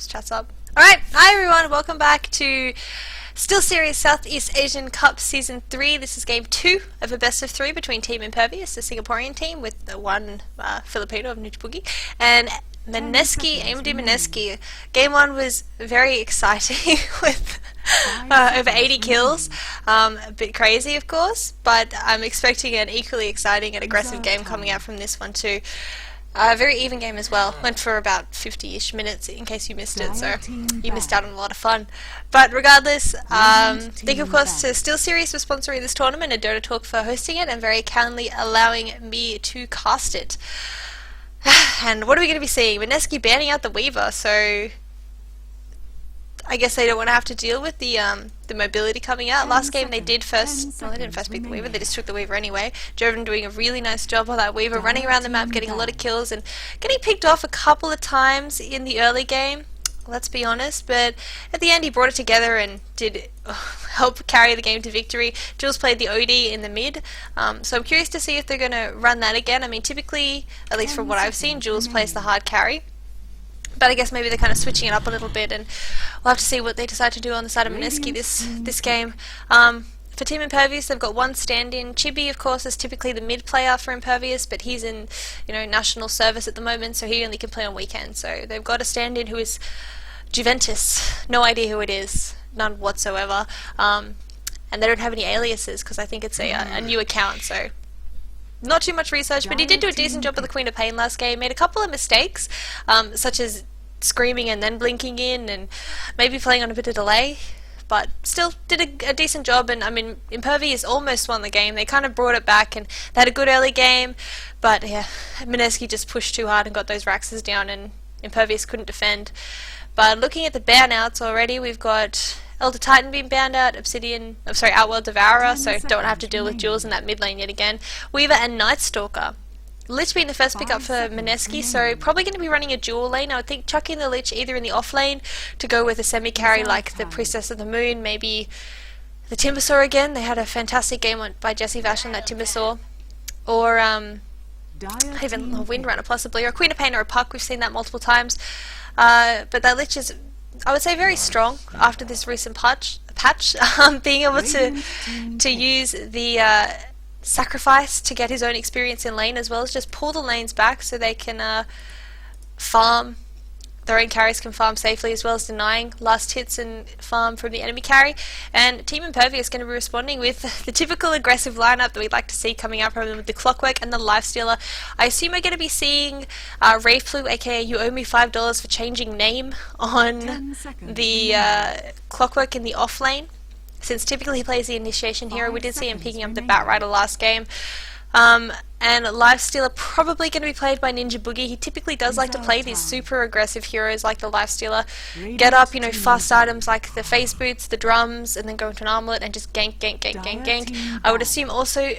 This chat's up. Alright, hi everyone, welcome back to Steel Series Southeast Asian Cup Season 3. This is Game 2 of a best of 3 between Team Impervious, the Singaporean team, with the one Filipino of Nuchbugi, and Mineski, AMD Mineski. Game 1 was very exciting with over 80 kills. A bit crazy, of course, but I'm expecting an equally exciting and aggressive game coming out from this one too. A very even game as well. Went for about 50-ish minutes in case you missed it, so you missed out on a lot of fun. But regardless, thank you of course to Steel Series for sponsoring this tournament and Dota Talk for hosting it and very kindly allowing me to cast it. And what are we going to be seeing? Mineski banning out the Weaver, so I guess they don't want to have to deal with the mobility coming out. Last game they did first, well, they didn't first pick the Weaver, they just took the Weaver anyway. Joven doing a really nice job on that Weaver, running around the map, getting a lot of kills and getting picked off a couple of times in the early game, let's be honest, but at the end he brought it together and did help carry the game to victory. Jules played the OD in the mid, so I'm curious to see if they're going to run that again. I mean, typically, at least from what I've seen, Jules plays the hard carry. But I guess maybe they're kind of switching it up a little bit, and we'll have to see what they decide to do on the side of Mineski this game. For Team Impervious, they've got one stand-in. Chibi, of course, is typically the mid player for Impervious, but he's in, national service at the moment, so he only can play on weekends. So they've got a stand-in who is Juventus. No idea who it is, none whatsoever. And they don't have any aliases because I think it's a new account. So not too much research, but he did do a decent job with the Queen of Pain last game. Made a couple of mistakes, such as screaming and then blinking in, and maybe playing on a bit of delay, but still did a decent job. And I mean, Impervious almost won the game. They kind of brought it back, and they had a good early game, but yeah, Mineski just pushed too hard and got those Raxes down, and Impervious couldn't defend. But looking at the ban-outs already, we've got Elder Titan being banned out, Outworld Devourer, so don't have to deal with Jules in that mid lane yet again. Weaver and Night Stalker. Lich being the first pick up for Mineski, so probably going to be running a dual lane. I would think chucking the Lich either in the off lane to go with a semi-carry like the Priestess of the Moon, maybe the Timbersaw again. They had a fantastic game by Jesse Vash on that Timbersaw. Or even a Windrunner possibly, or a Queen of Pain or a Puck. We've seen that multiple times. But that Lich is, I would say, very strong after this recent patch. Being able to use the sacrifice to get his own experience in lane, as well as just pull the lanes back so they can farm, their own carries can farm safely, as well as denying last hits and farm from the enemy carry. And Team Impervious is going to be responding with the typical aggressive lineup that we'd like to see coming out from them, with the Clockwork and the Lifestealer. I assume we're going to be seeing Rave Flu, aka You Owe Me $5 for changing name, on the Clockwork in the off lane, since typically he plays the initiation hero. We did see him picking up the Batrider last game. And Lifestealer probably going to be played by Ninja Boogie. He typically does like to play these super aggressive heroes like the Lifestealer. Get up, fast items like the face boots, the drums, and then go into an armlet and just gank, gank, gank, gank, gank. I would assume also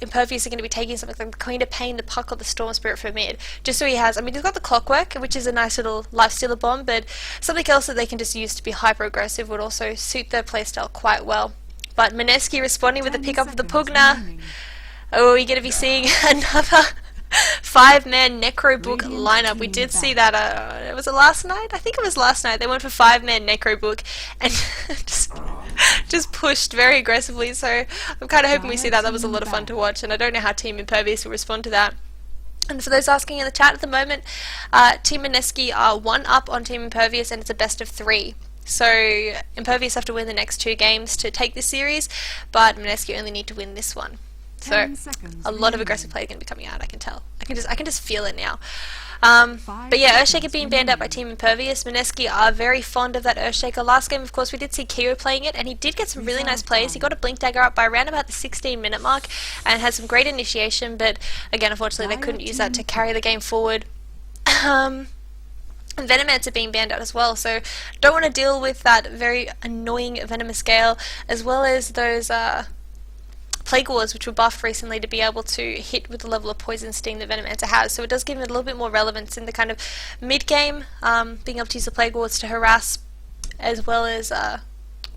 Impervious are going to be taking something like the Queen of Pain, the Puck, or the Storm Spirit for mid. Just so he has, I mean, he's got the Clockwork, which is a nice little Lifestealer bomb, but something else that they can just use to be hyper aggressive would also suit their playstyle quite well. But Mineski responding with the pickup of the Pugna. Oh, we're going to be seeing another 5-man Necro Book lineup. We did see that, was it last night? I think it was last night. They went for 5-man Necro Book and just pushed very aggressively, so I'm kind of hoping we see that. That was a lot of fun to watch, and I don't know how Team Impervious will respond to that. And for those asking in the chat at the moment, Team Mineski are 1 up on Team Impervious, and it's a best of 3. So Impervious have to win the next 2 games to take this series, but Mineski only need to win this one. So a lot of aggressive play is going to be coming out. I can tell. I can just feel it now. But yeah, Earthshaker being banned out by Team Impervious. Mineski are very fond of that Earthshaker. Last game, of course, we did see Kyo playing it, and he did get some really nice plays. He got a Blink Dagger up by around about the 16-minute mark and had some great initiation, but again, unfortunately, they couldn't use that to carry the game forward. And Venomancer being banned out as well, so don't want to deal with that very annoying Venomous Gale, as well as those Plague Wars, which were buffed recently to be able to hit with the level of Poison Sting that Venomancer has, so it does give it a little bit more relevance in the kind of mid-game, being able to use the Plague Wars to harass, as well as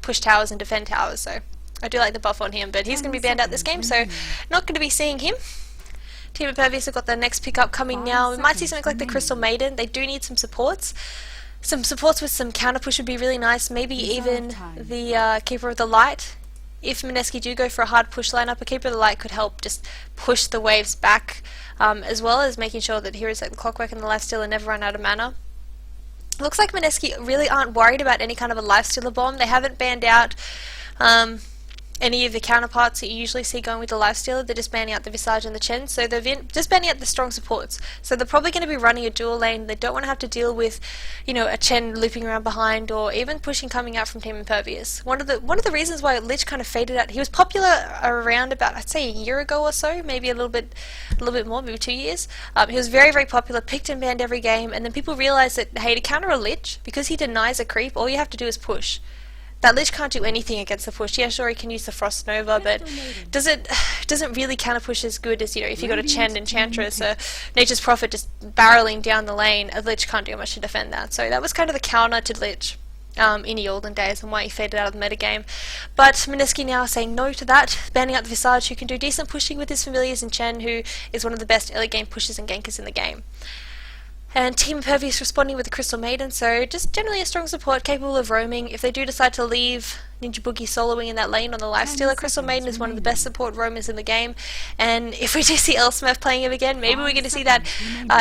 push towers and defend towers, so I do like the buff on him, but he's going to be banned out this game, so not going to be seeing him. Team Impervious have got their next pickup coming now. We might see something like the Crystal Maiden. They do need some supports. Some supports with some counter push would be really nice. Maybe even the Keeper of the Light. If Mineski do go for a hard push lineup, a Keeper of the Light could help just push the waves back, as well as making sure that heroes like the Clockwork and the Lifestealer never run out of mana. Looks like Mineski really aren't worried about any kind of a Lifestealer bomb. They haven't banned out any of the counterparts that you usually see going with the Lifestealer. They're just banning out the Visage and the Chen, so they're just banning out the strong supports. So they're probably going to be running a dual lane. They don't want to have to deal with, you know, a Chen looping around behind, or even pushing coming out from Team Impervious. One of the reasons why Lich kind of faded out, he was popular around about, I'd say, a year ago or so, maybe a little bit more, maybe 2 years. He was very, very popular, picked and banned every game, and then people realized that, hey, to counter a Lich, because he denies a creep, all you have to do is push. That Lich can't do anything against the push. Yeah, sure, he can use the Frost Nova, but doesn't really counter push as good as, you know, if you got a Chen Enchantress, a Nature's Prophet just barreling down the lane. A Lich can't do much to defend that. So that was kind of the counter to Lich in the olden days, and why he faded out of the metagame. But Mineski now is saying no to that, banning out the Visage, who can do decent pushing with his familiars, and Chen, who is one of the best early game pushers and gankers in the game. And Team Impervious responding with the Crystal Maiden, so just generally a strong support, capable of roaming. If they do decide to leave Ninja Boogie soloing in that lane on the Lifestealer, Crystal Maiden is one of the best support roamers in the game. And if we do see Elsmith playing him again, maybe we're going to see that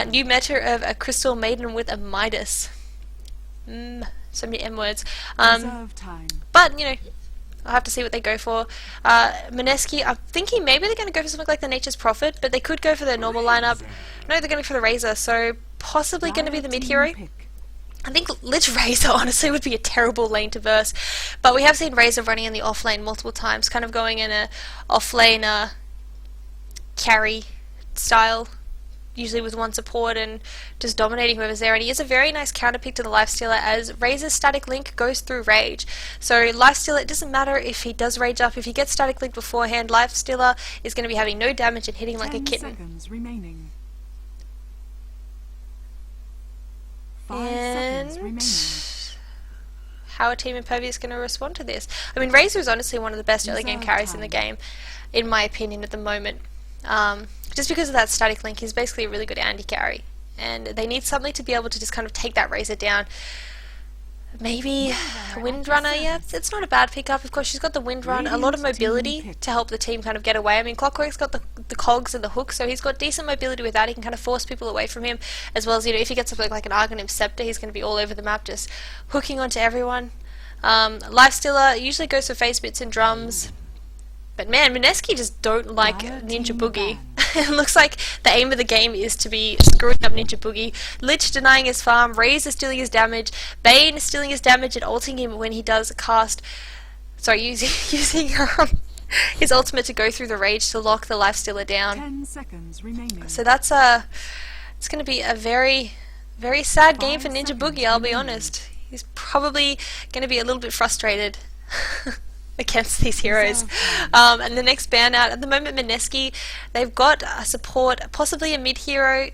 new meta of a Crystal Maiden with a Midas. So many M words. But, you know, I'll have to see what they go for. Mineski, I'm thinking maybe they're going to go for something like the Nature's Prophet, but they could go for their normal lineup. No, they're going for the Razor, so possibly going to be the mid hero. I think Lich Razor honestly would be a terrible lane to verse, but we have seen Razor running in the off lane multiple times, kind of going in a off lane carry style, usually with one support and just dominating whoever's there. And he is a very nice counter pick to the Lifestealer, as Razor's static link goes through rage. So Lifestealer, it doesn't matter if he does rage up, if he gets static link beforehand, Lifestealer is going to be having no damage and hitting like a kitten. 10 seconds remaining. And how are Team Impervious going to respond to this? I mean, Razor is honestly one of the best early game carries in the game, in my opinion, at the moment. Just because of that static link, he's basically a really good anti-carry, and they need something to be able to just kind of take that Razor down. Maybe Windrunner, yeah, it's not a bad pickup. Of course, she's got the Windrun, a lot of mobility to help the team kind of get away. I mean, Clockwork's got the cogs and the hook, so he's got decent mobility with that. He can kind of force people away from him, as well as, you know, if he gets something like an Argonim Scepter, he's going to be all over the map, just hooking onto everyone. Lifestealer usually goes for face bits and drums, but man, Mineski just don't like Ninja Boogie. It looks like the aim of the game is to be screwing up Ninja Boogie. Lich denying his farm, Razor stealing his damage, Bane stealing his damage and ulting him when he does cast... Sorry, using his ultimate to go through the rage to lock the Lifestealer down. 10 seconds remaining. So that's it's going to be a very, very sad game for Ninja Boogie, I'll be honest. He's probably going to be a little bit frustrated against these heroes. And the next ban out, at the moment, Mineski, they've got a support, possibly a mid hero,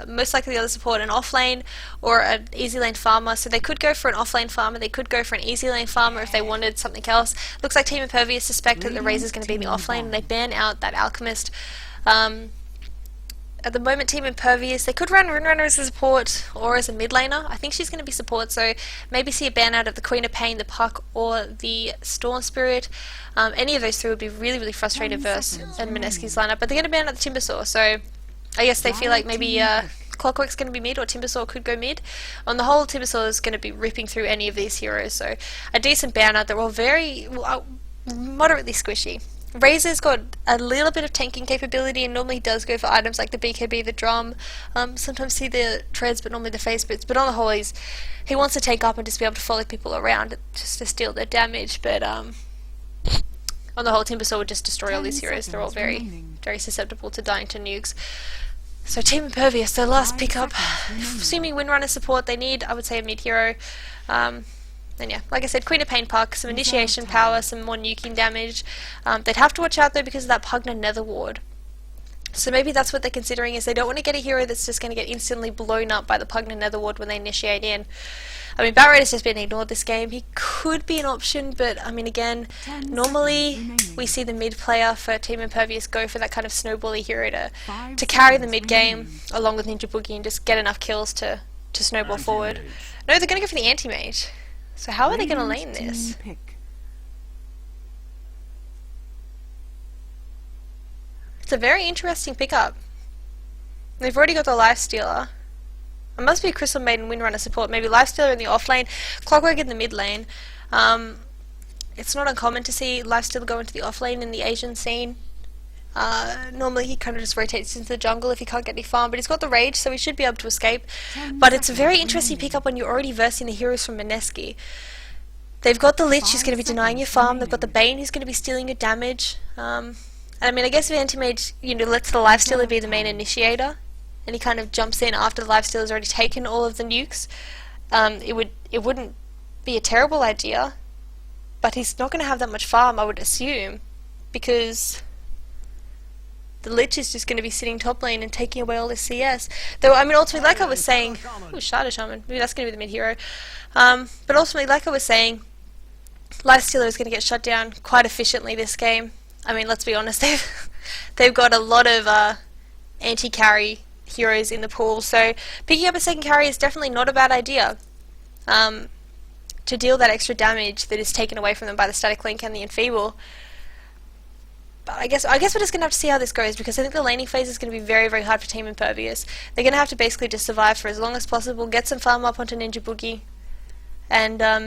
most likely the other support, an off lane or an easy lane farmer. So they could go for an off lane farmer, they could go for an easy lane farmer if they wanted something else. Looks like Team Impervious suspect that the Razor's going to be in the off lane, and they ban out that Alchemist. At the moment, Team Impervious, they could run Windrunner as a support or as a mid laner. I think she's going to be support, so maybe see a ban out of the Queen of Pain, the Puck, or the Storm Spirit. Any of those three would be really, really frustrated versus Mineski's lineup, but they're going to ban out the Timbersaw, so I guess they feel like maybe Clockwork's going to be mid, or Timbersaw could go mid. On the whole, Timbersaw is going to be ripping through any of these heroes, so a decent ban out. They're all very moderately squishy. Razor's got a little bit of tanking capability, and normally does go for items like the BKB, the drum, sometimes see the treads, but normally the face bits. But on the whole, he wants to take up and just be able to follow people around just to steal their damage. But on the whole, Timbersaw would just destroy all these heroes. They're all very, very susceptible to dying to nukes. So Team Impervious, their last pickup, assuming Windrunner support, they need, I would say, a mid hero. And yeah, like I said, Queen of Pain Puck, some initiation power, some more nuking damage. They'd have to watch out though because of that Pugna Nether Ward. So maybe that's what they're considering, is they don't want to get a hero that's just going to get instantly blown up by the Pugna Nether Ward when they initiate in. I mean, Barret has just been ignored this game. He could be an option, but I mean, again, normally we see the mid player for Team Impervious go for that kind of snowbally hero to carry the mid game along with Ninja Boogie and just get enough kills to to snowball forward. No, they're going to go for the anti-mage. So how are they going to lane this? It's a very interesting pickup. They've already got the Lifestealer. It must be a Crystal Maiden Windrunner support. Maybe Lifestealer in the off lane, Clockwork in the mid lane. It's not uncommon to see Lifestealer go into the off lane in the Asian scene. Normally he kind of just rotates into the jungle if he can't get any farm, but he's got the Rage, so he should be able to escape. But it's a very interesting pickup when you're already versing the heroes from Mineski. They've got the Lich, who's going to be denying your farm. They've got the Bane, who's going to be stealing your damage. And I mean, I guess if Anti-Mage, lets the Lifestealer be the main initiator, and he kind of jumps in after the Lifestealer's already taken all of the nukes, it wouldn't be a terrible idea. But he's not going to have that much farm, I would assume, because the Lich is just going to be sitting top lane and taking away all his CS. Though, I mean, ultimately, like I was saying... Ooh, Shadow Shaman. Maybe that's going to be the mid-hero. But ultimately, like I was saying, Lifestealer is going to get shut down quite efficiently this game. I mean, let's be honest, they've got a lot of anti-carry heroes in the pool, so picking up a second carry is definitely not a bad idea. To deal that extra damage that is taken away from them by the Static Link and the Enfeeble. But I guess we're just going to have to see how this goes, because I think the laning phase is going to be very, very hard for Team Impervious. They're going to have to basically just survive for as long as possible, get some farm up onto Ninja Boogie, and I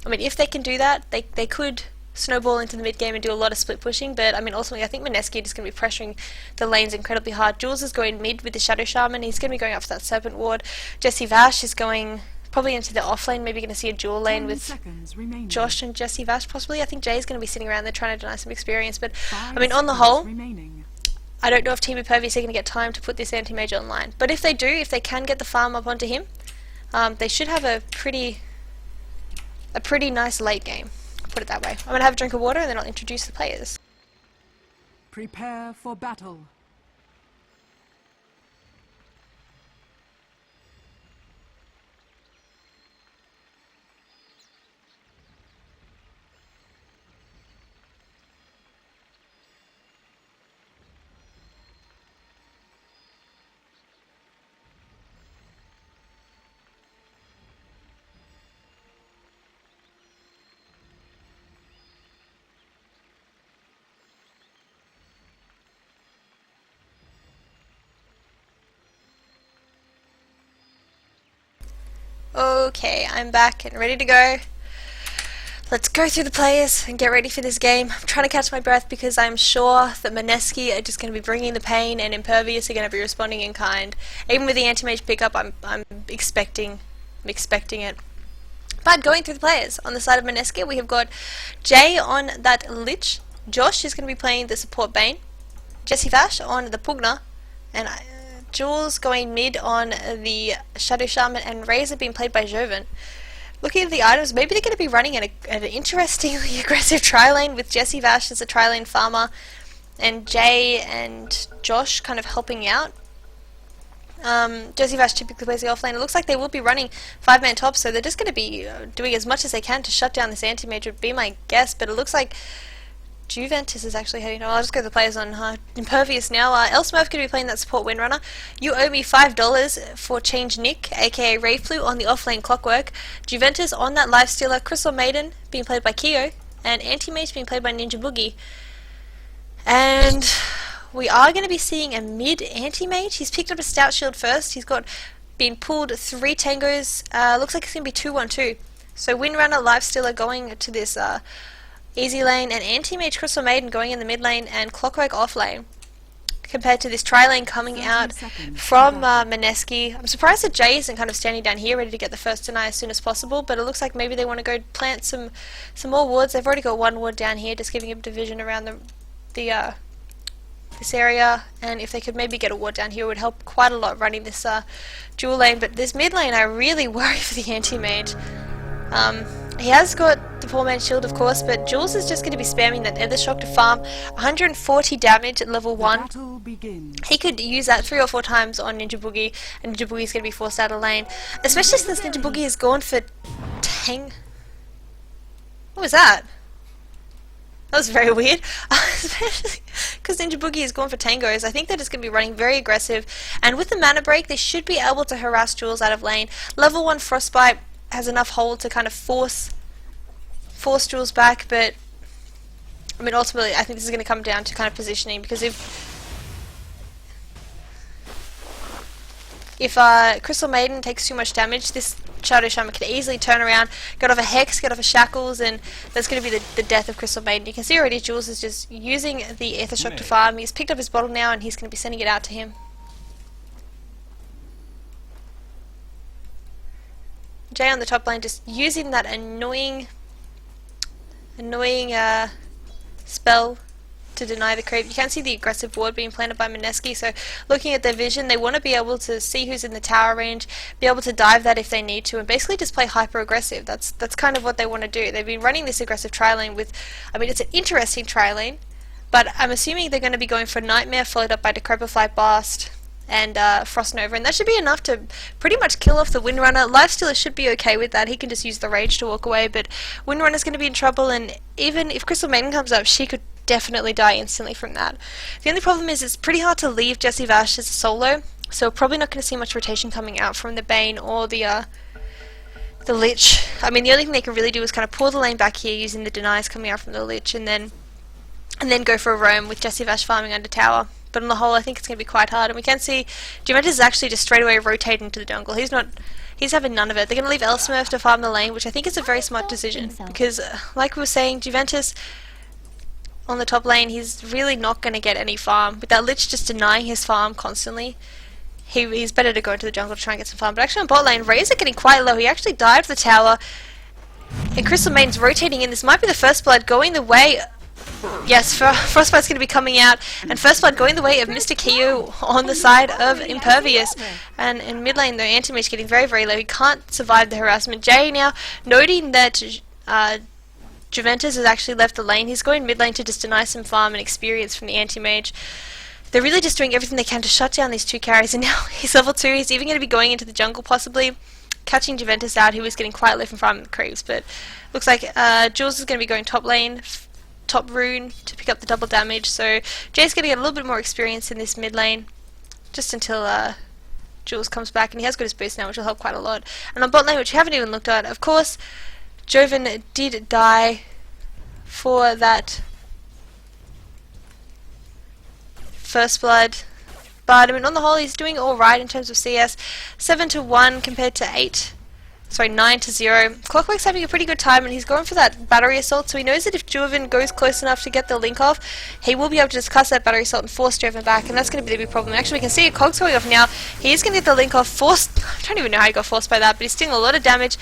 mean, if they can do that, they could snowball into the mid game and do a lot of split pushing, but I mean, ultimately I think Mineski is going to be pressuring the lanes incredibly hard. Jules is going mid with the Shadow Shaman, he's going to be going up for that Serpent Ward. Jesse Vash is going probably into the off lane, maybe going to see a dual lane with Josh and Jesse Vash possibly. I think Jay's going to be sitting around there trying to deny some experience, but I mean, on the whole, I don't know if Team Impervious are going to get time to put this anti-mage online, but if they do, if they can get the farm up onto him, they should have a pretty nice late game, put it that way. I'm going to have a drink of water and then I'll introduce the players. Prepare for battle. Okay, I'm back and ready to go. Let's go through the players and get ready for this game. I'm trying to catch my breath because I'm sure that Mineski are just going to be bringing the pain and Impervious are going to be responding in kind. Even with the anti-mage pickup, I'm expecting it. But going through the players, on the side of Mineski, we have got Jay on that Lich. Josh is going to be playing the support Bane. Jesse Vash on the Pugna, and Jules going mid on the Shadow Shaman, and Razor being played by Joven. Looking at the items, maybe they're going to be running an interestingly aggressive tri-lane with Jesse Vash as a tri-lane farmer, and Jay and Josh kind of helping out. Jesse Vash typically plays the offlane. It looks like they will be running 5-man top, so they're just going to be doing as much as they can to shut down this anti-mage, would be my guess, but it looks like Juventus is actually heading. I'll just go to the players on Impervious now. Elsmurf going to be playing that support Windrunner. You owe me $5 for Change Nick, aka Raveflu, on the offlane Clockwork. Juventus on that Lifestealer. Crystal Maiden being played by Kyo, and Anti-Mage being played by Ninja Boogie. And we are going to be seeing a mid Anti-Mage. He's picked up a Stout Shield first. He's been pulled 3 tangos. Looks like it's going to be 2-1-2. So Windrunner, Lifestealer going to this easy lane, and Anti-Mage Crystal Maiden going in the mid lane, and Clockwork off lane, compared to this tri-lane coming out from Mineski. I'm surprised that Jay isn't kind of standing down here ready to get the first deny as soon as possible, but it looks like maybe they want to go plant some more wards. They've already got 1 ward down here, just giving a division around this area, and if they could maybe get a ward down here, it would help quite a lot running this dual lane. But this mid lane, I really worry for the Anti-Mage. He has got the 4-man shield, of course, but Jules is just going to be spamming that Nether Shock to farm 140 damage at level 1. He could use that 3 or 4 times on Ninja Boogie, and Ninja Boogie is going to be forced out of lane. Especially since Ninja Boogie is gone for Tang. What was that? That was very weird, especially because Ninja Boogie is going for tangos. I think they're just going to be running very aggressive, and with the mana break, they should be able to harass Jules out of lane. Level 1 Frostbite has enough hold to kind of force Jules back, but I mean, ultimately, I think this is going to come down to kind of positioning, because if Crystal Maiden takes too much damage, this Shadow Shaman could easily turn around, get off a Hex, get off a Shackles, and that's going to be the death of Crystal Maiden. You can see already Jules is just using the Aether Shock to farm. He's picked up his bottle now, and he's going to be sending it out to him. Jay on the top lane just using that annoying spell to deny the creep. You can see the aggressive ward being planted by Mineski, so looking at their vision, they want to be able to see who's in the tower range, be able to dive that if they need to, and basically just play hyper aggressive. That's kind of what they want to do. They've been running this aggressive tri-lane with, I mean, it's an interesting tri-lane, but I'm assuming they're going to be going for Nightmare followed up by Decrepit Flight Blast and Frost Nova, and that should be enough to pretty much kill off the Windrunner. Lifestealer should be okay with that. He can just use the Rage to walk away, but Windrunner's going to be in trouble, and even if Crystal Maiden comes up, she could definitely die instantly from that. The only problem is it's pretty hard to leave Jessie Vash as a solo, so probably not going to see much rotation coming out from the Bane or the Lich. I mean, the only thing they can really do is kind of pull the lane back here using the denies coming out from the Lich, and then go for a roam with Jessie Vash farming under tower. But on the whole, I think it's going to be quite hard, and we can see Juventus is actually just straight away rotating to the jungle. He's having none of it. They're going to leave Elsmurf to farm the lane, which I think is a very smart decision, because like we were saying, Juventus on the top lane, he's really not going to get any farm. With that Lich just denying his farm constantly, he's better to go into the jungle to try and get some farm. But actually on bot lane, Razor getting quite low. He actually dived the tower, and Crystal Maiden's rotating in. This might be the First Blood going the way... Yes, Frostbite's going to be coming out, and First Blood going the way of Mr. Kyo on the side of Impervious. And in mid lane, though, Anti-Mage getting very, very low. He can't survive the harassment. Jay now noting that Juventus has actually left the lane. He's going mid lane to just deny some farm and experience from the Anti-Mage. They're really just doing everything they can to shut down these two carries, and now he's level 2. He's even going to be going into the jungle, possibly catching Juventus out, who was getting quite low from farming the creeps. But looks like Jules is going to be going top lane, top rune to pick up the double damage, so Jay's going to get a little bit more experience in this mid lane just until Jules comes back, and he has got his boost now, which will help quite a lot. And on bot lane, which we haven't even looked at, of course Joven did die for that First Blood, but I mean, on the whole, he's doing alright in terms of CS. 7-1 compared to 9-0. Clockwork's having a pretty good time, and he's going for that battery assault, so he knows that if Joven goes close enough to get the link off, he will be able to just cast that battery assault and force Joven back, and that's going to be the big problem. Actually, we can see a Cog's going off now. He is going to get the link off, forced. I don't even know how he got forced by that, but he's doing a lot of damage.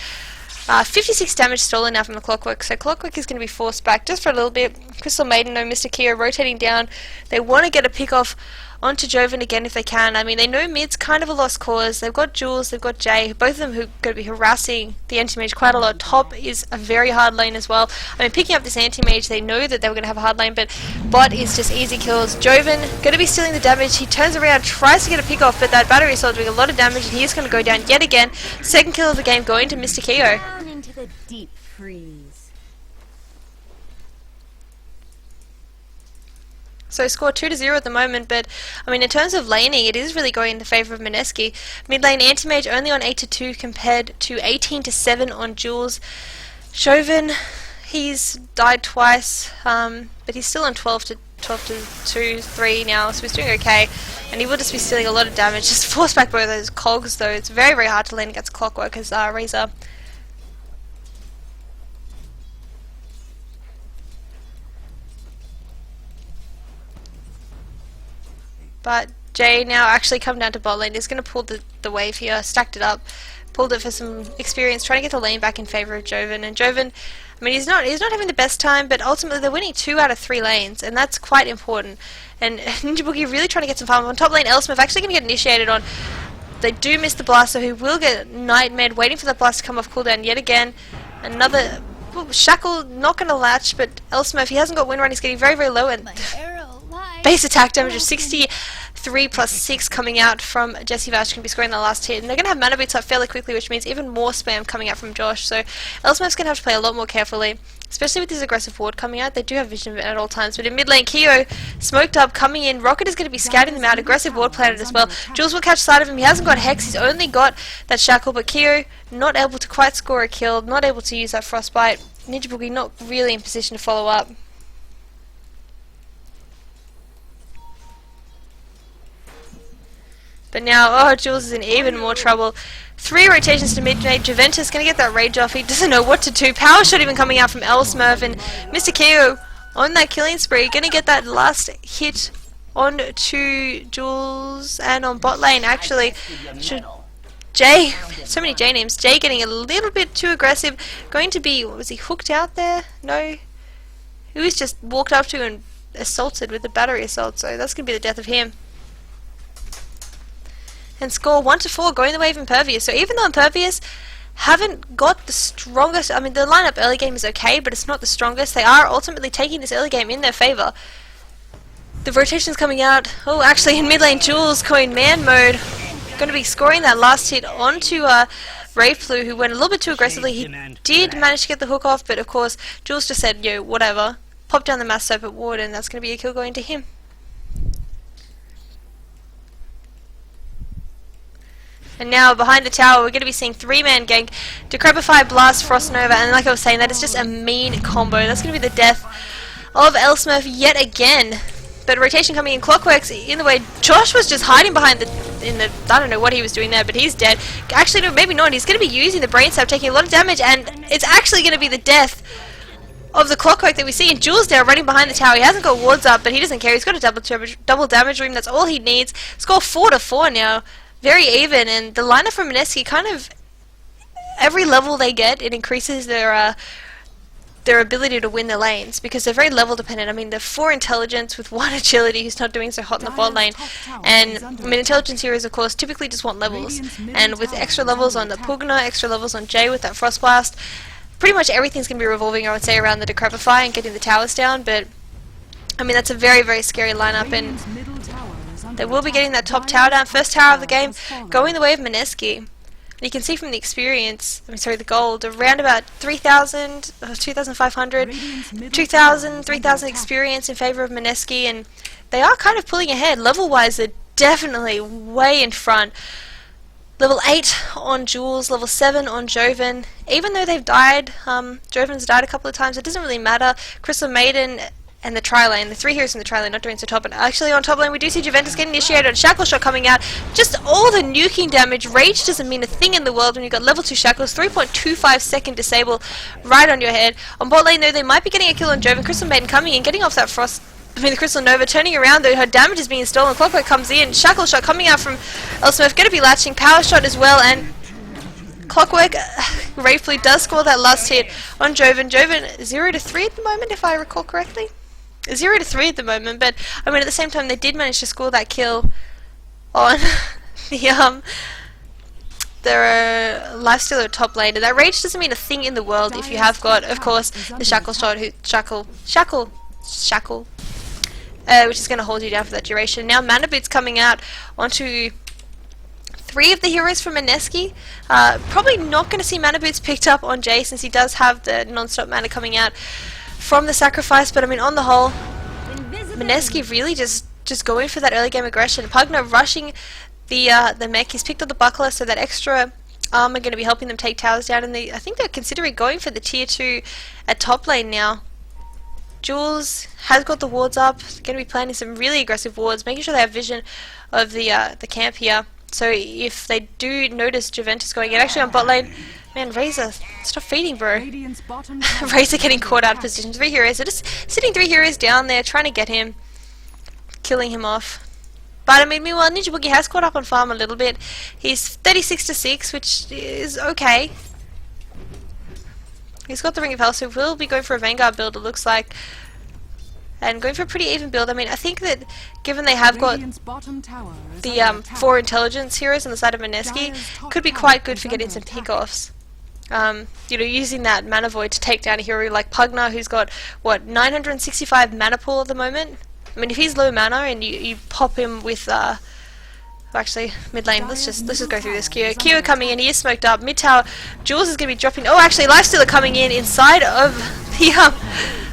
56 damage stolen now from the Clockwork, so Clockwork is going to be forced back just for a little bit. Crystal Maiden, no, Mr. Kyo rotating down. They want to get a pick off onto Joven again if they can. I mean, they know mid's kind of a lost cause. They've got Jules, they've got Jay, both of them who are going to be harassing the Anti-Mage quite a lot. Top is a very hard lane as well. I mean, picking up this Anti-Mage, they know that they were going to have a hard lane, but bot is just easy kills. Joven going to be stealing the damage. He turns around, tries to get a pick off, but that battery assault doing a lot of damage, and he is going to go down yet again. Second kill of the game going to Mr. Kyo. Down into the deep freeze. So score 2-0 at the moment, but I mean, in terms of laning, it is really going in the favour of Mineski. Mid lane Anti-Mage only on 8-2 compared to 18-7 on Jules. Joven, he's died twice, but he's still on 12-2-3 now, so he's doing okay, and he will just be stealing a lot of damage. Just force back both of those cogs, though. It's very, very hard to lane against Clockwork as Razor. But Jay now actually come down to bot lane. He's going to pull the wave here, stacked it up, pulled it for some experience, trying to get the lane back in favour of Joven. And Joven, I mean, he's not having the best time, but ultimately they're winning 2 out of 3 lanes, and that's quite important. And Ninja Boogie really trying to get some farm. On top lane, Elsmurf actually going to get initiated on. They do miss the blast, so he will get Nightmare, waiting for that blast to come off cooldown yet again. Another Shackle, not going to latch, but Elsmurf, he hasn't got Windrun, he's getting very, very low, and base attack damage of 63 plus 6 coming out from Jesse Vash, going to be scoring the last hit, and they're going to have mana boots up fairly quickly, which means even more spam coming out from Josh, so Elsmurf's going to have to play a lot more carefully, especially with his aggressive ward coming out. They do have vision at all times, but in mid lane, Kyo smoked up, coming in, Rocket is going to be scouting them out, aggressive ward planted as well. Jules will catch sight of him, he hasn't got Hex, he's only got that Shackle, but Kyo not able to quite score a kill, not able to use that Frostbite. Ninja Boogie not really in position to follow up. But now, oh, Jules is in even more trouble. 3 rotations to mid-lane. Juventus going to get that rage off. He doesn't know what to do. Power shot even coming out from Elsmurf. And Mr. Keo on that killing spree. Going to get that last hit on to Jules and on bot lane, actually. Jay, so many J names. Jay getting a little bit too aggressive. Going to be, was he hooked out there? No. He was just walked up to and assaulted with the battery assault. So that's going to be the death of him. And score 1-4, going the way of Impervious. So even though Impervious haven't got the strongest, I mean the lineup early game is okay, but it's not the strongest, they are ultimately taking this early game in their favour. The rotation's coming out. Oh, actually in mid lane, Jules going man mode. Going to be scoring that last hit onto Raveflu, who went a little bit too aggressively. He did manage to get the hook off, but of course Jules just said, yo, whatever. Pop down the Mass Serpent Ward, and that's going to be a kill going to him. And now behind the tower we're going to be seeing 3-man gank, Decrepify, Blast, Frost Nova, and like I was saying, that is just a mean combo. That's going to be the death of Elsmurf yet again. But rotation coming in, Clockwork's in the way. Josh was just hiding behind I don't know what he was doing there, but he's dead. Actually, no, maybe not. He's going to be using the Brain Sap, taking a lot of damage, and it's actually going to be the death of the Clockwork that we see. And Jules there running behind the tower. He hasn't got wards up, but he doesn't care. He's got a double damage room. That's all he needs. Score 4-4 now. Very even, and the lineup from Mineski, kind of every level they get, it increases their ability to win the lanes, because they're very level dependent. I mean, they're 4 intelligence with 1 agility, who's not doing so hot in the bot lane, and I mean, intelligence heroes of course typically just want levels, and with extra levels on the Pugna, extra levels on Jay with that Frost Blast, pretty much everything's going to be revolving, I would say, around the Decrepify and getting the towers down. But I mean, that's a very, very scary lineup, and they will be getting that top tower down, first tower of the game, going the way of Mineski. And you can see from the experience, the gold, around about 3,000, 2,500, 2,000, 3,000 experience in favour of Mineski, and they are kind of pulling ahead. Level-wise, they're definitely way in front. Level 8 on Jules, level 7 on Joven. Even though they've died, Joven's died a couple of times, it doesn't really matter. Crystal Maiden and the tri-lane, the 3 heroes in the tri-lane not doing so top, but actually on top lane we do see Juventus getting initiated, Shackle Shot coming out, just all the nuking damage. Rage doesn't mean a thing in the world when you've got level 2 Shackles, 3.25 second disable right on your head. On bot lane though, they might be getting a kill on Joven. Crystal Maiden coming in, getting off that Frost, the Crystal Nova, turning around though, her damage is being stolen. Clockwork comes in, Shackle Shot coming out from Elsmurf, going to be latching, Power Shot as well, and Clockwork, Raveflu does score that last hit on Joven. Joven 0-3 at the moment, if I recall correctly. 0-3 at the moment, but I mean at the same time they did manage to score that kill on their lifestealer top lane, and that rage doesn't mean a thing in the world if you have got, of course, the Shackle Shot, which is going to hold you down for that duration. Now Mana Boots coming out onto 3 of the heroes from Mineski. Probably not going to see Mana Boots picked up on Jay, since he does have the non-stop mana coming out from the sacrifice, but I mean on the whole, Mineski really just going for that early game aggression. Pugna rushing the mech, he's picked up the buckler, so that extra armor going to be helping them take towers down, and I think they're considering going for the tier 2 at top lane now. Jules has got the wards up, going to be planting some really aggressive wards, making sure they have vision of the camp here. So if they do notice Juventus going in, actually on bot lane, man, Razor, stop feeding, bro. Razor getting caught out of position. 3 heroes, they're just sitting 3 heroes down there, trying to get him, killing him off. But I mean, meanwhile, Ninja Boogie has caught up on farm a little bit. He's 36-6, which is okay. He's got the Ring of Hell, so we'll be going for a Vanguard build, it looks like. And going for a pretty even build. I mean, I think that given they have got the 4 intelligence heroes on the side of Mineski, could be quite good for getting some pickoffs. You know, using that mana void to take down a hero like Pugna, who's got, what, 965 mana pool at the moment? I mean, if he's low mana and you pop him with actually, mid lane, let's just go through this. Kyo coming in, he is smoked up. Mid tower, Jules is going to be dropping. Oh, actually, Lifestealer coming in inside of the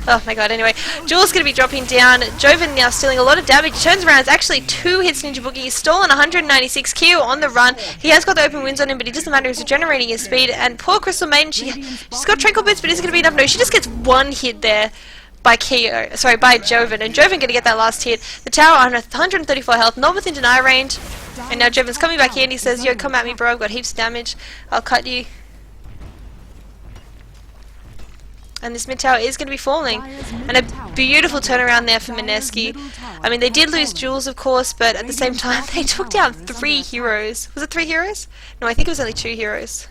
oh my god, anyway. Jules is going to be dropping down. Joven now stealing a lot of damage. He turns around, it's actually 2 hits Ninja Boogie. He's stolen 196. Kyo on the run. He has got the open wins on him, but it doesn't matter, he's regenerating his speed. And poor Crystal Maiden, she's got Tranquil Boots, but is it going to be enough? No, she just gets 1 hit there by Joven, and Joven going to get that last hit. The tower on 134 health, not within deny range, and now Joven's coming back here and he says, yo, come at me bro, I've got heaps of damage, I'll cut you. And this mid tower is going to be falling, and a beautiful turnaround there for Mineski. I mean, they did lose Jules, of course, but at the same time, they took down 3 heroes. Was it 3 heroes? No, I think it was only 2 heroes.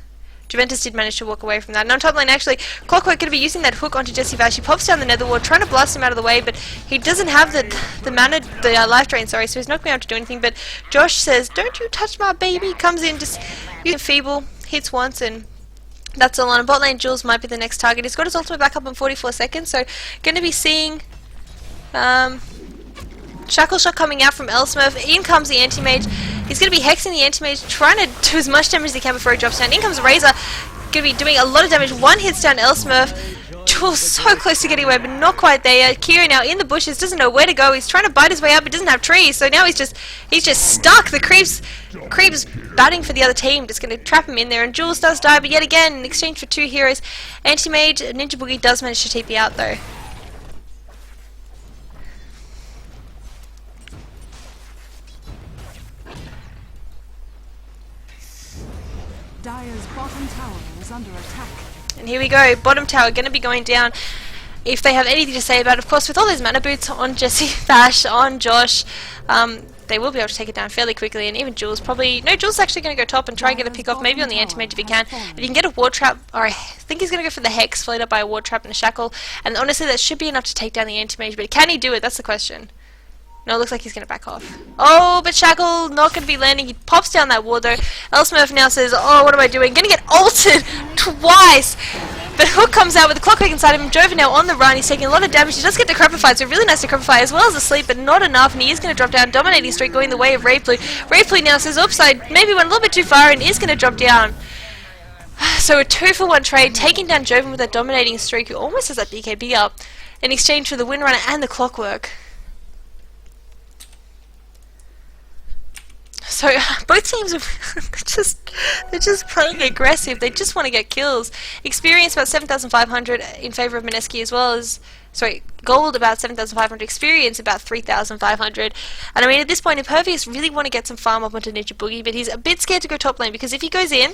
Juventus did manage to walk away from that. And on top lane, actually, Clockwork going to be using that hook onto Jesse Vash. He pops down the Nether Ward, trying to blast him out of the way, but he doesn't have the mana, the life drain, sorry, so he's not going to be able to do anything. But Josh says, don't you touch my baby, comes in, just using Feeble, hits once, and that's all on. Bot lane, Jules might be the next target. He's got his ultimate back up in 44 seconds, so going to be seeing Shackle Shot coming out from Elsmurf. In comes the Anti-Mage. He's going to be hexing the Anti-Mage, trying to do as much damage as he can before he drops down. In comes Razor, going to be doing a lot of damage. 1 hits down Elsmurf. Jules so close to getting away, but not quite there. Kira now in the bushes, doesn't know where to go. He's trying to bite his way out, but doesn't have trees, so now he's just stuck. The creeps batting for the other team, just going to trap him in there. And Jules does die, but yet again, in exchange for 2 heroes, Anti-Mage, Ninja Boogie does manage to TP out though. Dire's bottom tower is under attack. And here we go, bottom tower going to be going down. If they have anything to say about it, of course, with all those mana boots on Jesse Vash, on Josh, they will be able to take it down fairly quickly. And even Jules probably... No, Jules is actually going to go top and try and get a pick off, maybe on the Anti-Mage if he can. If he can get a Ward Trap, or I think he's going to go for the Hex, followed up by a Ward Trap and a Shackle. And honestly, that should be enough to take down the Anti-Mage, but can he do it? That's the question. No, it looks like he's going to back off. Oh, but Shackle not going to be landing. He pops down that ward though. Elsmurf now says, oh, what am I doing? Going to get ulted twice. But Hook comes out with the Clockwork inside him. Joven now on the run. He's taking a lot of damage. He does get decrepified, so really nice decrepify as well as asleep, but not enough. And he is going to drop down. Dominating streak going the way of Wraith Blue. Wraith Blue now says, oops, I maybe went a little bit too far and is going to drop down. So a 2-for-1 trade, taking down Joven with that dominating streak, who almost has that BKB up, in exchange for the Windrunner and the Clockwork. So both teams are they're just playing aggressive. They just want to get kills. Experience about 7,500 in favor of Mineski, as well as gold about 7,500. Experience about 3,500. And I mean, at this point, Impervious really want to get some farm up onto Ninja Boogie, but he's a bit scared to go top lane because if he goes in,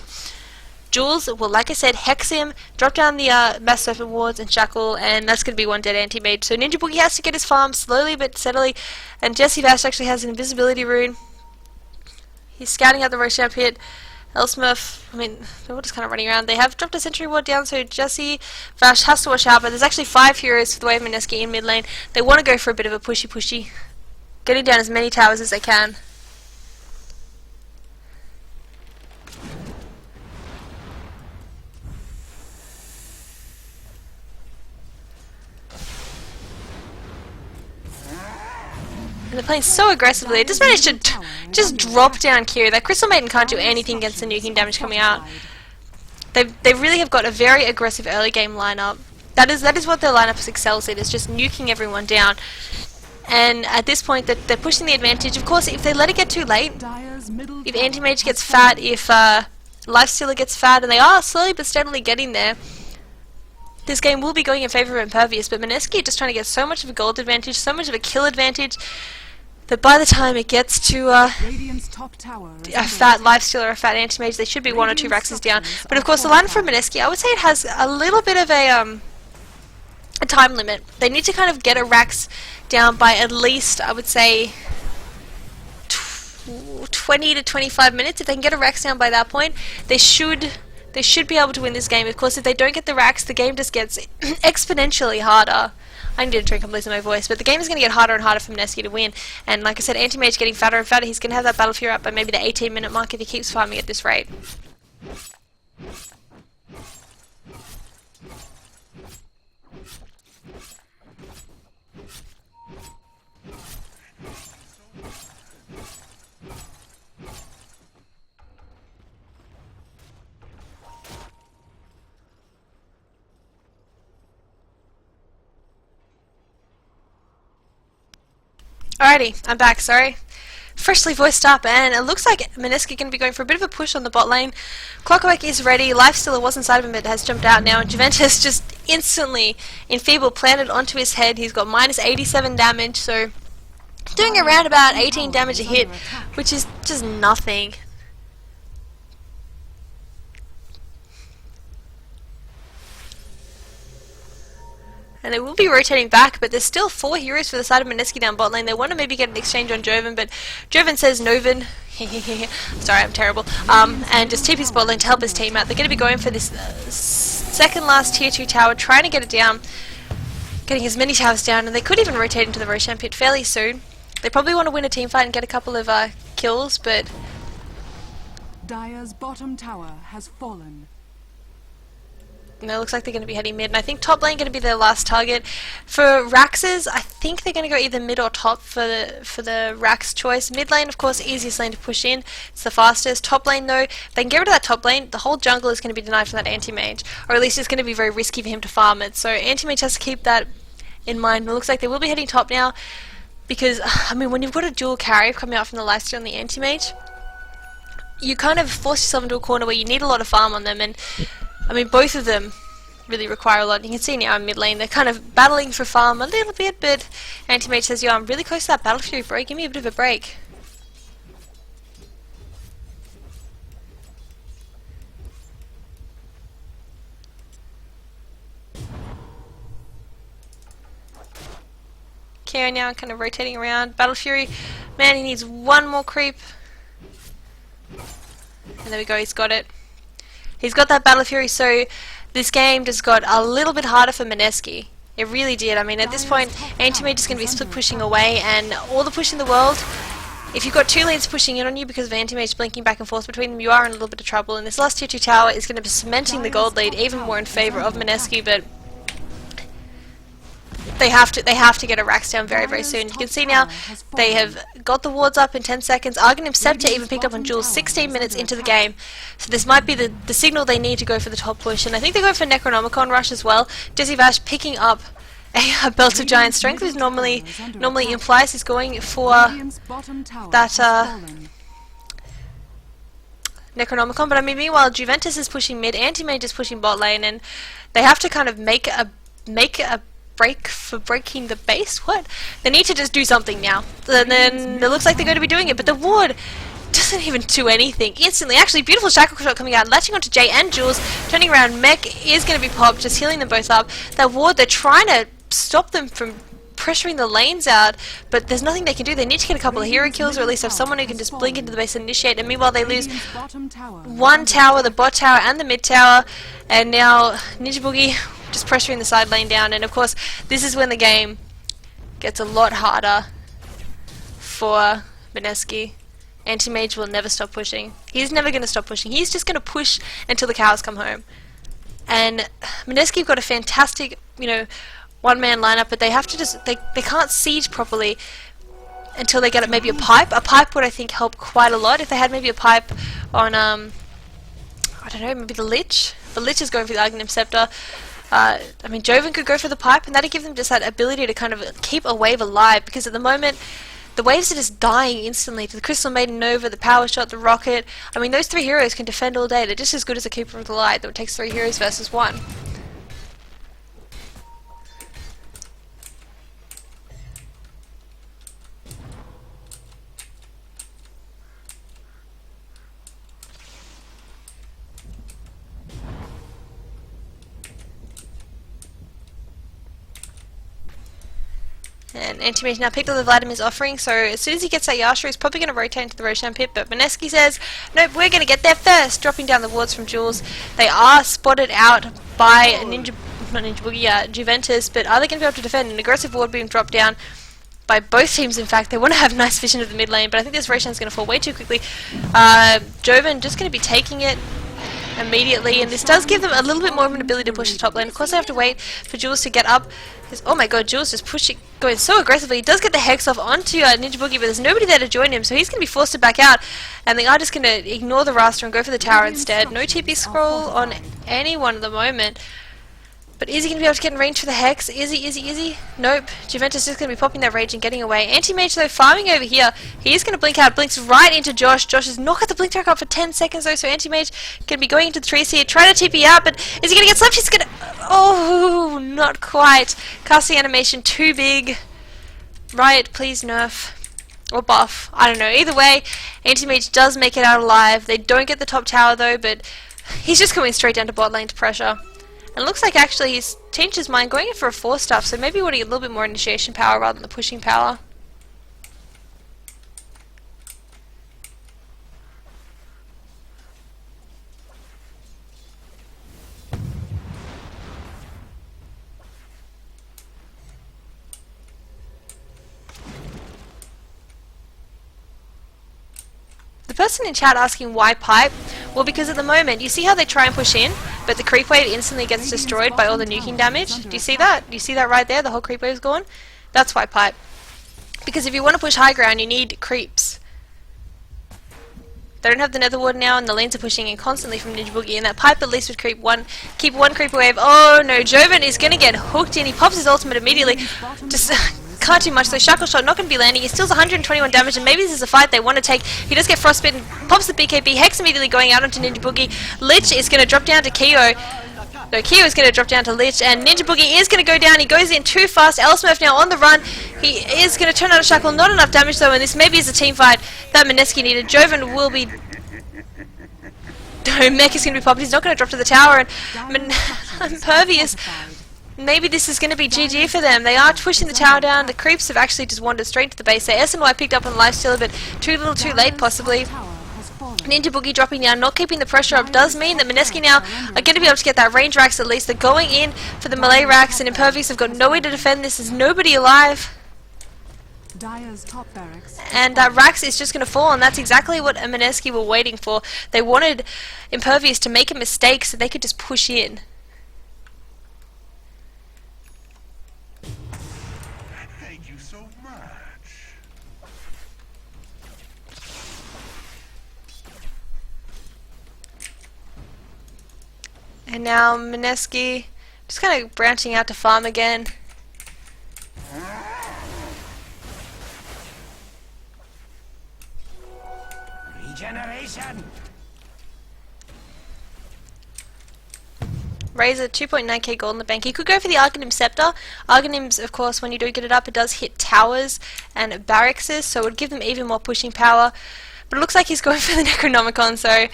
Jules will, like I said, hex him, drop down the Mass Serpent Wards and Shackle, and that's going to be 1 dead Anti-Mage. So Ninja Boogie has to get his farm slowly but steadily, and Jesse Vash actually has an invisibility rune. He's scouting out the Roshamp pit. Elsmurf, I mean, they're all just kind of running around. They have dropped a sentry ward down, so Jesse Vash has to watch out, but there's actually 5 heroes for the way of Mineski in mid lane. They want to go for a bit of a pushy, getting down as many towers as they can. And they're playing so aggressively. It just managed to just drop down Kira. That Crystal Maiden can't do anything against the nuking damage coming out. They really have got a very aggressive early game lineup. That is what their lineup excels in, is just nuking everyone down. And at this point, they're pushing the advantage. Of course, if they let it get too late, if Anti-Mage gets fat, if Lifestealer gets fat, and they are slowly but steadily getting there, this game will be going in favor of Impervious, but Mineski are just trying to get so much of a gold advantage, so much of a kill advantage, that by the time it gets to a fat Lifestealer or a fat Anti-Mage, they should be 1 or 2 Raxes down. But of course, the line from Mineski, I would say it has a little bit of a time limit. They need to kind of get a Rax down by at least, I would say, 20 to 25 minutes. If they can get a Rax down by that point, they should be able to win this game. Of course, if they don't get the Rax, the game just gets exponentially harder. I need a drink, I'm losing my voice. But the game is going to get harder and harder for Mineski to win. And like I said, Anti-Mage getting fatter and fatter. He's going to have that Battle Fury up by maybe the 18-minute mark if he keeps farming at this rate. Alrighty, I'm back, sorry. Freshly voiced up, and it looks like Mineski going to be going for a bit of a push on the bot lane. Clockwork is ready, Lifestealer was inside of him but has jumped out now, and Juventus just instantly enfeebled, planted onto his head. He's got minus 87 damage, so doing around about 18 damage a hit, which is just nothing. And they will be rotating back, but there's still 4 heroes for the side of Mineski down bot lane. They want to maybe get an exchange on Joven, but Joven says Noven. Sorry, I'm terrible. And just TP's bot lane to help his team out. They're going to be going for this second last tier 2 tower, trying to get it down, getting as many towers down, and they could even rotate into the Roshan pit fairly soon. They probably want to win a team fight and get a couple of kills, but Dire's bottom tower has fallen. no, it looks like they're going to be heading mid, and I think top lane going to be their last target. For Rax's, I think they're going to go either mid or top for the Rax choice. Mid lane, of course, easiest lane to push in. It's the fastest. Top lane, though, if they can get rid of that top lane, the whole jungle is going to be denied from that anti-mage, or at least it's going to be very risky for him to farm it. So anti-mage has to keep that in mind. It looks like they will be heading top now, because, I mean, when you've got a dual carry coming out from the lifesteal and the anti-mage, you kind of force yourself into a corner where you need a lot of farm on them, and I mean, both of them really require a lot. You can see now in mid lane, they're kind of battling for farm a little bit, but Anti-Mage says, yo, I'm really close to that Battle Fury, bro. Give me a bit of a break. KO now kind of rotating around. Battle Fury, man, he needs one more creep. And there we go, he's got it. He's got that Battle Fury, so this game just got a little bit harder for Mineski. It really did. I mean, at this point, Anti-Mage is going to be split pushing away, and all the push in the world, if you've got 2 lanes pushing in on you because of Anti-Mage blinking back and forth between them, you are in a little bit of trouble, and this last tier 2 tower is going to be cementing the gold lead even more in favour of Mineski, but they have to get a Rax down very, very soon. You can see now they have got the wards up in 10 seconds. Arghanim Scepter even picked up on Jules 16 minutes into the game. So this might be the signal they need to go for the top push. And I think they go for Necronomicon Rush as well. Jesse Vash picking up a Belt of Giant Strength, which normally implies he's going for that Necronomicon. But I mean, meanwhile, Juventus is pushing mid, Anti-Mage is pushing bot lane, and they have to kind of make a break for breaking the base? What? They need to just do something now. And then it looks like they're going to be doing it, but the ward doesn't even do anything. Instantly, actually, beautiful shackle shot coming out, latching onto Jay and Jules, turning around, Mech is going to be popped, just healing them both up. That ward, they're trying to stop them from pressuring the lanes out, but there's nothing they can do. They need to get a couple of hero kills, or at least have someone who can just blink into the base and initiate, and meanwhile they lose one tower, the bot tower and the mid tower, and now Ninja Boogie just pressuring the side lane down, and of course this is when the game gets a lot harder for Mineski. Anti-Mage will never stop pushing. He's never going to stop pushing. He's just going to push until the cows come home. And Mineski have got a fantastic, you know, one-man lineup, but they have to just, they can't siege properly until they get maybe a pipe. A pipe would, I think, help quite a lot. If they had maybe a pipe on, I don't know, maybe the Lich. The Lich is going for the Arghanim Scepter. I mean, Joven could go for the pipe, and that'd give them just that ability to kind of keep a wave alive, because at the moment, the waves are just dying instantly to the Crystal Maiden Nova, the Power Shot, the Rocket. I mean, those 3 heroes can defend all day. They're just as good as a Keeper of the Light, though it takes 3 heroes versus 1. And Anti-Mage now picked up the Vladimir's offering, so as soon as he gets that Yasha, he's probably going to rotate into the Roshan pit, but Mineski says, nope, we're going to get there first, dropping down the wards from Jules. They are spotted out by Juventus, but are they going to be able to defend? An aggressive ward being dropped down by both teams, in fact. They want to have nice vision of the mid lane, but I think this Roshan is going to fall way too quickly. Joven just going to be taking it immediately, and this does give them a little bit more of an ability to push the top lane. Of course, they have to wait for Jules to get up. Oh my god, Jules just pushing, going so aggressively. He does get the Hex off onto Ninja Boogie, but there's nobody there to join him, so he's going to be forced to back out, and they are just going to ignore the Raster and go for the tower instead. No TP scroll on anyone at the moment. But is he going to be able to get in range for the Hex? Is he? Nope. Juventus is going to be popping that rage and getting away. Anti-Mage, though, farming over here. He is going to blink out. Blinks right into Josh. Josh has not got the blink track up for 10 seconds, though, so Anti-Mage going to be going into the trees here, trying to TP out, but is he going to get slapped? He's going to... Oh, not quite. Casting animation too big. Riot, please nerf. Or buff. I don't know. Either way, Anti-Mage does make it out alive. They don't get the top tower, though, but he's just going straight down to bot lane to pressure. And it looks like actually he's changed his mind, going in for a 4-staff, so maybe we want to get a little bit more initiation power rather than the pushing power. The person in chat asking why pipe? Well, because at the moment, you see how they try and push in, but the creep wave instantly gets destroyed by all the nuking damage? Do you see that? Do you see that right there? The whole creep wave is gone? That's why pipe. Because if you want to push high ground, you need creeps. They don't have the nether ward now, and the lanes are pushing in constantly from Ninja Boogie, and that pipe at least would keep one creep wave. Oh no, Joven is going to get hooked in. He pops his ultimate immediately. Just... can't do much, so Shackle Shot not going to be landing. He steals 121 damage, and maybe this is a fight they want to take. He does get frostbitten, pops the BKB, Hex immediately going out onto Ninja Boogie. Lich is going to drop down to Kyo. No, Kyo is going to drop down to Lich, and Ninja Boogie is going to go down. He goes in too fast. Elsmurf now on the run. He is going to turn out a Shackle. Not enough damage though, and this maybe is a team fight that Mineski needed. Joven will be... No, Mech is going to be popped. He's not going to drop to the tower, and Impervious... Maybe this is going to be GG for them. They are pushing the tower down. The creeps have actually just wandered straight to the base there. SNY picked up on lifestealer, but too little too late possibly. Ninja Boogie dropping down, not keeping the pressure up, does mean that Mineski now are going to be able to get that range racks at least. They're going in for the melee racks, and Impervious have got no way to defend this. There's nobody alive. And that Rax is just going to fall, and that's exactly what Mineski were waiting for. They wanted Impervious to make a mistake so they could just push in. And now Mineski just kind of branching out to farm again. Regeneration. Razor 2.9k gold in the bank. He could go for the Arcanym Scepter. Arcanym's, of course, when you do get it up, it does hit towers and barracks, so it would give them even more pushing power. But it looks like he's going for the Necronomicon, so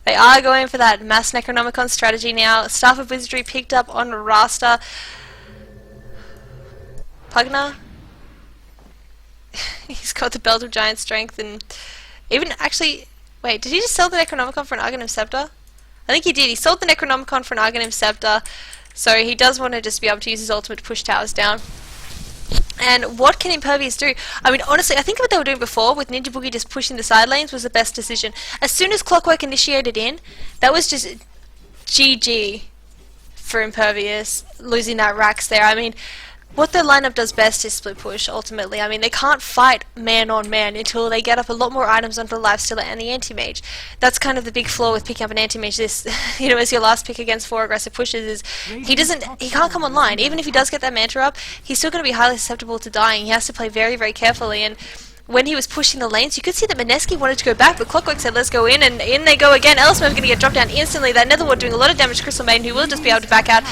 they are going for that mass Necronomicon strategy now. Staff of Wizardry picked up on Rasta. Pugna. He's got the Belt of Giant Strength, and even actually... Wait, did he just sell the Necronomicon for an Arcanym Scepter? I think he did. He sold the Necronomicon for an Arcanym Scepter, so he does want to just be able to use his ultimate to push towers down. And what can Impervious do? I mean, honestly, I think what they were doing before with Ninja Boogie just pushing the side lanes was the best decision. As soon as Clockwork initiated in, that was just GG for Impervious, losing that Rax there. I mean, what their lineup does best is split push, ultimately. I mean, they can't fight man on man until they get up a lot more items onto the Lifestealer and the Anti-Mage. That's kind of the big flaw with picking up an Anti-Mage this, you know, as your last pick against 4 aggressive pushes, is he can't come online. Even if he does get that Manta up, he's still going to be highly susceptible to dying. He has to play very, very carefully, and when he was pushing the lanes, you could see that Mineski wanted to go back, but Clockwork said, let's go in, and in they go again. Elsmurf going to get dropped down instantly. That Netherward doing a lot of damage to Crystal Maiden, who will just be able to back out.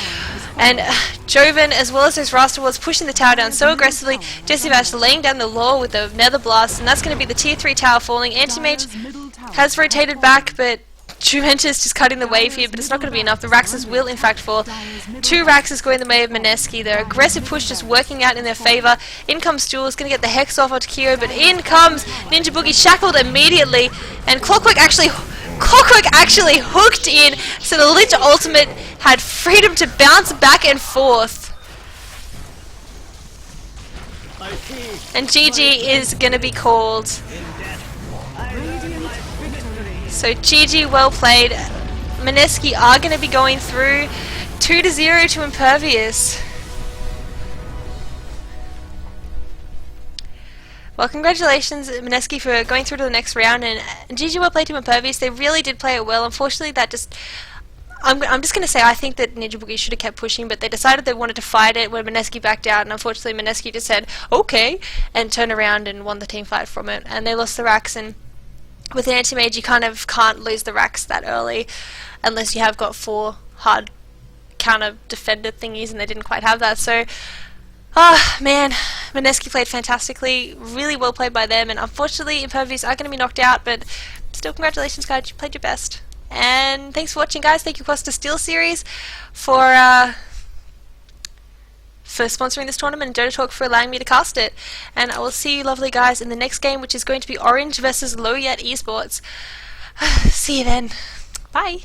And Joven, as well as those Rasta Wards, pushing the tower down so aggressively. Jesse Bash laying down the law with the Nether Blast, and that's going to be the tier 3 tower falling. Anti-Mage has rotated back, but Juventus just cutting the wave here, but it's not going to be enough. The Raxes will in fact fall. 2 Raxes going the way of Mineski. Their aggressive push just working out in their favour. In comes Jules, going to get the Hex off onto Kyo, but in comes Ninja Boogie, shackled immediately, and Clockwork actually hooked in, so the Lich ultimate had freedom to bounce back and forth. And GG is going to be called. So GG, well played. Mineski are going to be going through 2-0 to Impervious. Well, congratulations, Mineski, for going through to the next round, and GG, well played to Impervious. They really did play it well. Unfortunately, that just... I'm just going to say I think that Ninja Boogie should have kept pushing, but they decided they wanted to fight it when Mineski backed out, and unfortunately Mineski just said, okay, and turned around and won the team fight from it, and they lost the racks. And with an anti-mage, you kind of can't lose the racks that early unless you have got 4 hard counter defender thingies, and they didn't quite have that. So, man, Mineski played fantastically, really well played by them, and unfortunately Impervious are going to be knocked out, but still congratulations guys, you played your best. And thanks for watching guys, thank you of course to SteelsSeries for sponsoring this tournament, and Dota Talk for allowing me to cast it. And I will see you lovely guys in the next game, which is going to be Orange versus Low Yet Esports. See you then. Bye.